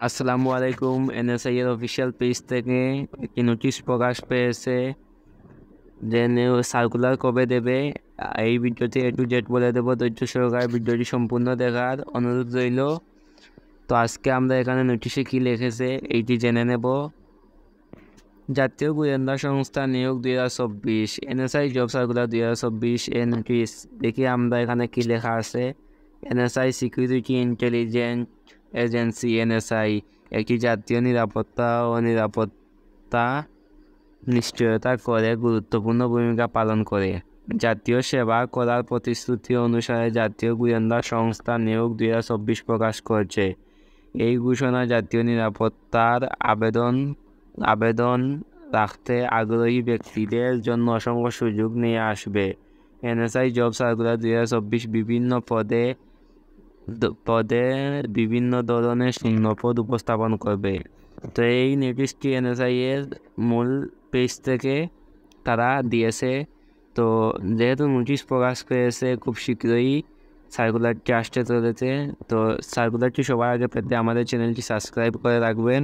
আসসালামু আলাইকুম। এনএসআই এর অফিসিয়াল পেজ থেকে একটি নোটিশ প্রকাশ পেয়েছে যে নিউ সার্কুলার কবে দেবে। এই ভিডিওতে A to Z বলে দেবো, ধৈর্য সহকারে ভিডিওটি সম্পূর্ণ দেখার অনুরোধ রইল। তো আজকে আমরা এখানে নোটিশে কি লিখেছে এইটি জেনে নেব। জাতীয় গোয়েন্দা সংস্থা নিয়োগ 2024, এনএসআই জব সার্কুলার 2024 এ নোটিশ। দেখি আমরা এখানে কি লেখা আছে। NSI security intelligence agency NSI একটি জাতীয় নিরাপত্তা ও নিরাপত্তা নিশ্চয়তা করে গুরুত্বপূর্ণ ভূমিকা পালন করে। জাতীয় সেবা করার প্রতিশ্রুতি অনুসারে জাতীয় গোয়েন্দা সংস্থা নিয়োগ 2024 প্রকাশ করছে। এই ঘোষণা জাতীয় নিরাপত্তার আবেদন রাখতে আগ্রহী ব্যক্তিদের জন্য অসংখ্য সুযোগ নিয়ে আসবে। এনএসআই জব সার্কুলার 2024 বিভিন্ন পদে বিভিন্ন ধরনের শূন্যপদ উপস্থাপন করবে। তো এই নোটিশটি এনএসআই এর মূল পেজ থেকে তারা দিয়েছে। তো যেহেতু নোটিশ প্রকাশ করেছে, খুব শীঘ্রই সার্কুলারটি আসতে চলেছে। তো সার্কুলারটি সবার আগে পেতে আমাদের চ্যানেলটি সাবস্ক্রাইব করে রাখবেন।